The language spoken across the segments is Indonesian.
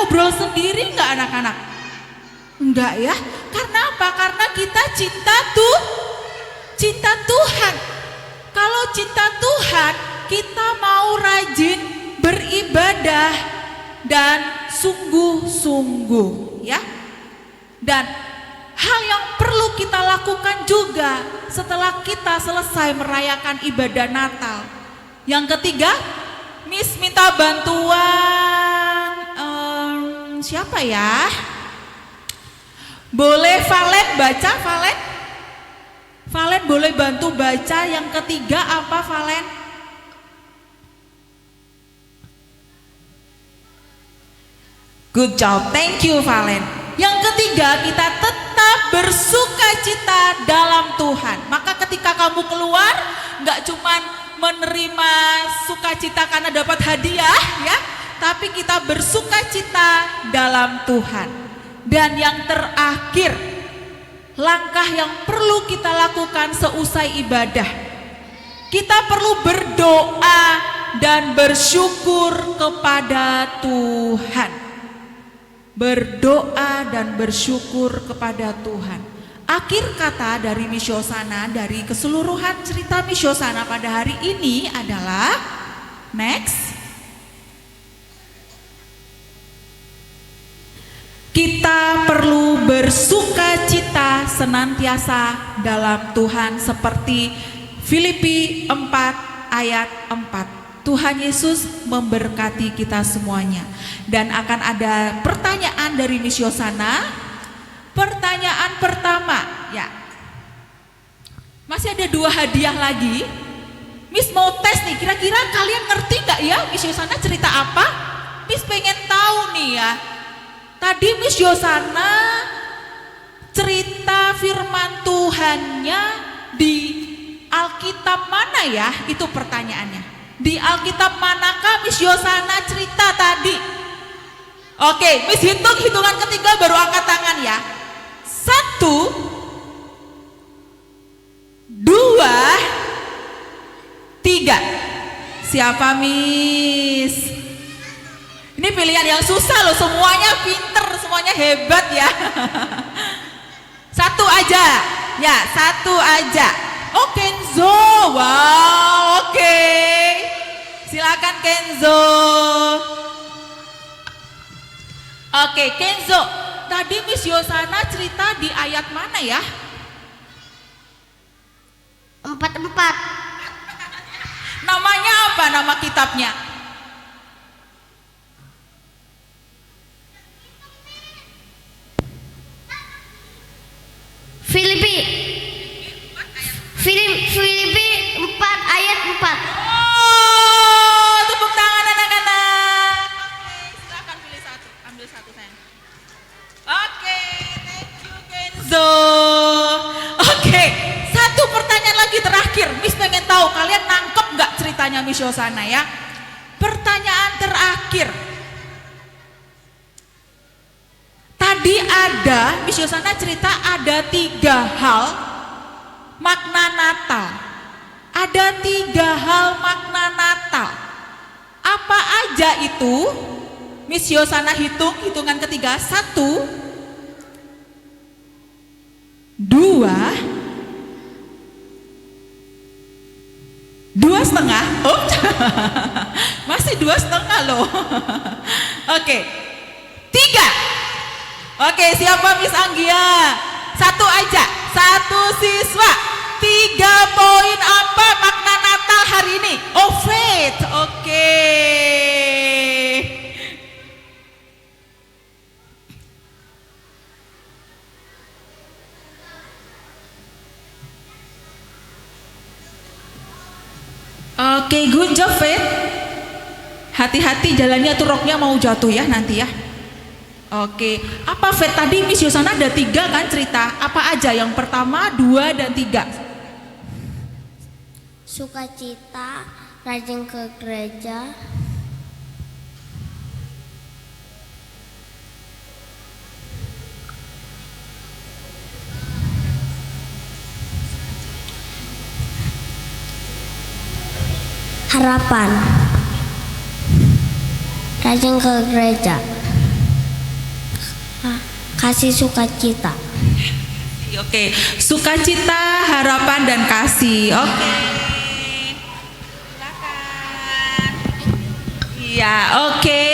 ngobrol sendiri nggak anak-anak? Enggak ya. Karena apa? Karena kita cinta Tuhan. Kalau cinta Tuhan, kita mau rajin beribadah dan sungguh-sungguh ya. Dan hal yang perlu kita lakukan juga setelah kita selesai merayakan ibadah Natal. Yang ketiga, Miss minta bantuan siapa ya? Boleh Valen baca, Valen? Valen boleh bantu baca yang ketiga apa Valen? Good job, thank you Valen. Yang ketiga, kita tetap bersukacita dalam Tuhan. Maka ketika kamu keluar, nggak cuman menerima sukacita karena dapat hadiah ya, tapi kita bersukacita dalam Tuhan. Dan yang terakhir, langkah yang perlu kita lakukan seusai ibadah, kita perlu berdoa dan bersyukur kepada Tuhan. Berdoa dan bersyukur kepada Tuhan. Akhir kata dari Misyosana, dari keseluruhan cerita Misyosana pada hari ini adalah next. Kita perlu bersukacita senantiasa dalam Tuhan seperti Filipi 4 ayat 4. Tuhan Yesus memberkati kita semuanya. Dan akan ada pertanyaan dari Misyosana. Pertanyaan pertama, ya. Masih ada 2 hadiah lagi. Miss mau tes nih, kira-kira kalian ngerti gak ya Misyosana cerita apa? Miss pengen tahu nih ya. Tadi Misyosana cerita firman Tuhannya di Alkitab mana ya? Itu pertanyaannya. Di Alkitab manakah Misyosana cerita tadi? Oke, Miss hitungan ketiga baru angkat tangan ya. 1, 2, 3. Siapa Miss? Ini pilihan yang susah loh, semuanya pinter, semuanya hebat ya. 1 aja, ya 1 aja. Oh Kenzo, wow oke. Silakan Kenzo. Oke Kenzo, tadi Misyosana cerita di ayat mana ya? 44. Namanya apa nama kitabnya? Filipi 4 ayat 4. Oh, tepuk tangan anak-anak. Oke, silakan pilih satu. Ambil satu sayang. Oke, thank you Kenzo. Oke, satu pertanyaan lagi terakhir. Miss pengen tahu kalian nangkep nggak ceritanya Misyosana ya? Pertanyaan terakhir. Tadi ada Misyosana cerita ada 3 hal makna Natal. Ada 3 hal makna Natal. Apa aja itu? Misyosana hitungan ketiga. 1, 2, 2,5. Oh, masih 2,5 loh. Oke, 3. Oke, siapa Miss Anggia? 1 aja, 1 siswa. 3 poin apa makna Natal hari ini? Oh, faith. Oke. Oke, good job Faith. Hati-hati jalannya tuh, roknya mau jatuh ya nanti ya. Oke, apa Faith tadi Misyosana ada 3 kan cerita? Apa aja? Yang pertama, 2 dan 3. Sukacita, rajin ke gereja, harapan, rajin ke gereja. kasih, sukacita. Oke, sukacita, harapan, dan kasih. Oke. Silakan. Iya, oke.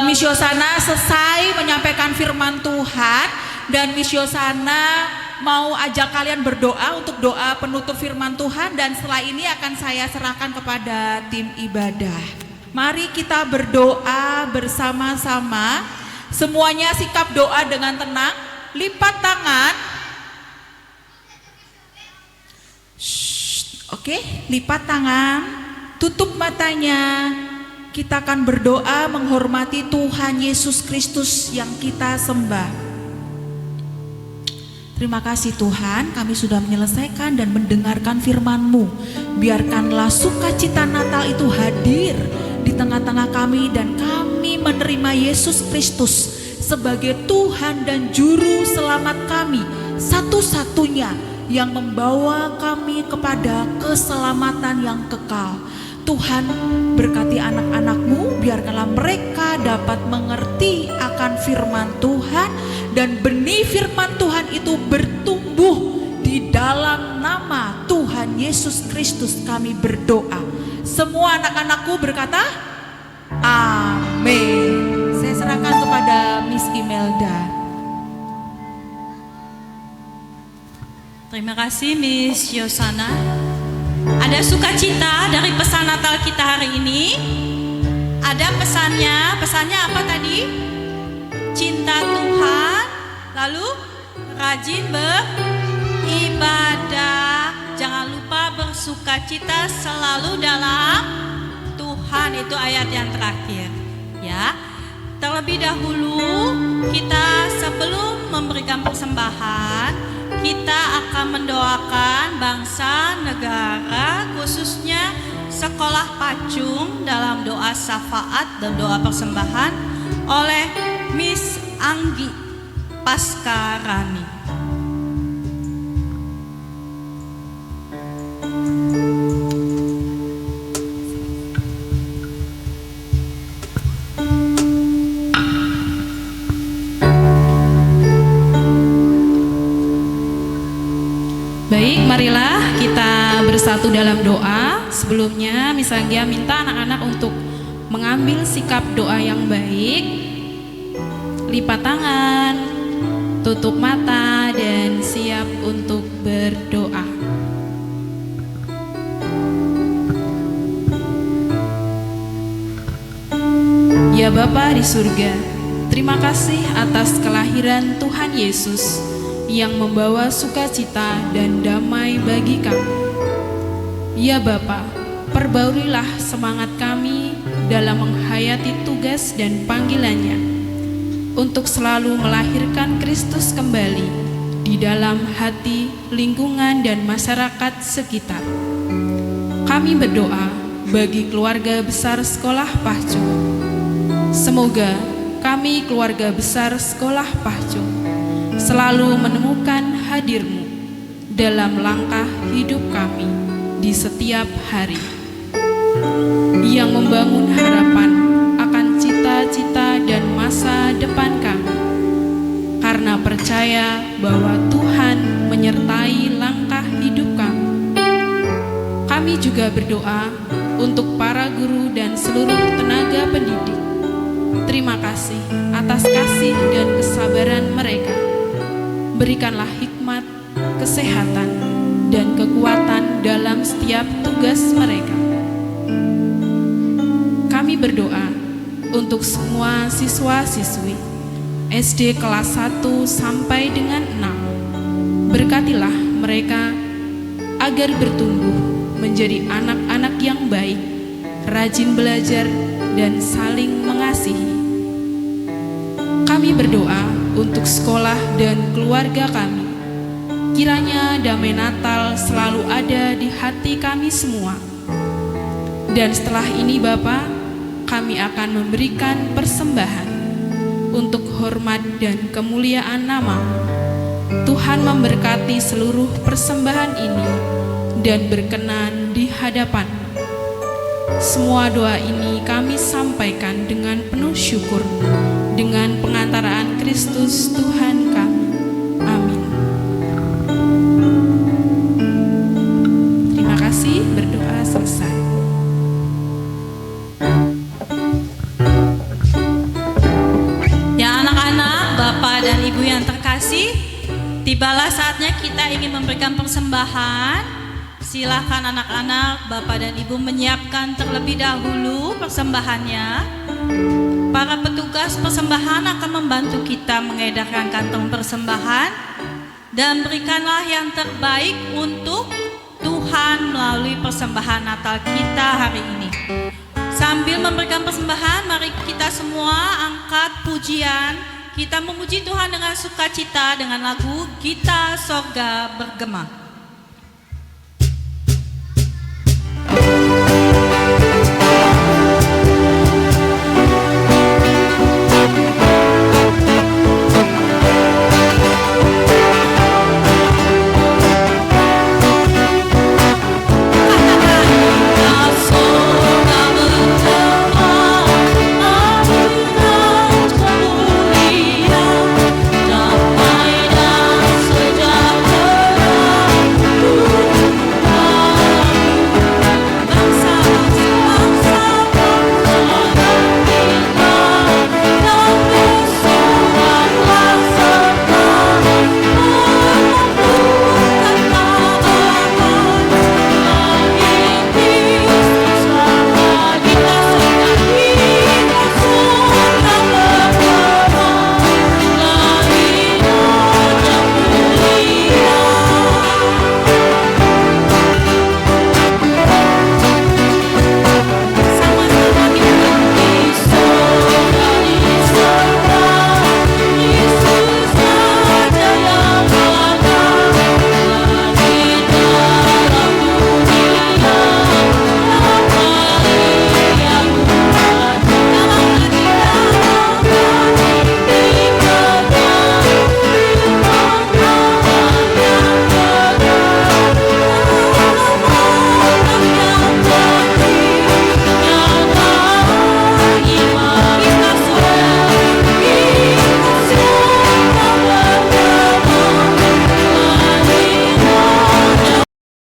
Miss Yosana selesai menyampaikan firman Tuhan, dan Miss Yosana mau ajak kalian berdoa untuk doa penutup firman Tuhan, dan setelah ini akan saya serahkan kepada tim ibadah. Mari kita berdoa bersama-sama. Semuanya sikap doa dengan tenang. Lipat tangan. Oke, lipat tangan. Tutup matanya. Kita akan berdoa menghormati Tuhan Yesus Kristus yang kita sembah. Terima kasih Tuhan, kami sudah menyelesaikan dan mendengarkan firman-Mu. Biarkanlah sukacita Natal itu hadir di tengah-tengah kami, dan kami menerima Yesus Kristus sebagai Tuhan dan Juru Selamat kami, satu-satunya yang membawa kami kepada keselamatan yang kekal. Tuhan, berkati anak-anak-Mu, biarkanlah mereka dapat mengerti akan firman Tuhan, dan benih firman Tuhan itu bertumbuh. Di dalam nama Tuhan Yesus Kristus kami berdoa. Semua anak-anakku berkata, amin. Saya serahkan kepada Miss Imelda. Terima kasih Miss Yosana. Ada sukacita dari pesan Natal kita hari ini. Ada pesannya apa tadi? Cinta Tuhan, lalu rajin beribadah. Jangan lupa bersukacita selalu dalam Tuhan, itu ayat yang terakhir. Ya. Terlebih dahulu kita sebelum memberikan persembahan, kita akan mendoakan bangsa, negara, khususnya sekolah Pacung dalam doa syafaat dan doa persembahan oleh Miss Anggi Paskarani. Baik, marilah kita bersatu dalam doa. Sebelumnya Miss Anggia minta anak-anak untuk mengambil sikap doa yang baik. Lipat tangan, tutup mata, dan siap untuk berdoa. Ya Bapa di surga, terima kasih atas kelahiran Tuhan Yesus yang membawa sukacita dan damai bagi kami. Ya Bapa, perbaurilah semangat kami dalam menghayati tugas dan panggilannya untuk selalu melahirkan Kristus kembali di dalam hati, lingkungan, dan masyarakat sekitar. Kami berdoa bagi keluarga besar Sekolah Pacung. Semoga kami keluarga besar Sekolah Pacung selalu menemukan hadir-Mu dalam langkah hidup kami di setiap hari, yang membangun harapan akan cita-cita dan masa depan kami, karena percaya bahwa Tuhan menyertai langkah hidup kami. Kami juga berdoa untuk para guru dan seluruh tenaga pendidik. Terima kasih atas kasih dan kesabaran mereka. Berikanlah hikmat, kesehatan, dan kekuatan dalam setiap tugas mereka. Kami berdoa untuk semua siswa-siswi SD kelas 1 sampai dengan 6. Berkatilah mereka agar bertumbuh menjadi anak-anak yang baik, rajin belajar, dan saling mengasihi. Kami berdoa untuk sekolah dan keluarga kami. Kiranya damai Natal selalu ada di hati kami semua. Dan setelah ini Bapa, kami akan memberikan persembahan untuk hormat dan kemuliaan nama. Tuhan memberkati seluruh persembahan ini dan berkenan di hadapan. Semua doa ini kami sampaikan dengan penuh syukur dengan pengantaraan Kristus Tuhan kami. Amin. Terima kasih, berdoa selesai. Ya anak-anak, Bapak dan Ibu yang terkasih, tibalah saatnya kita ingin memberikan persembahan. Silakan anak-anak, Bapak dan Ibu menyiapkan terlebih dahulu persembahannya. Para petugas persembahan akan membantu kita mengedarkan kantong persembahan. Dan berikanlah yang terbaik untuk Tuhan melalui persembahan Natal kita hari ini. Sambil memberikan persembahan, mari kita semua angkat pujian. Kita memuji Tuhan dengan sukacita dengan lagu Kita Sorga Bergema.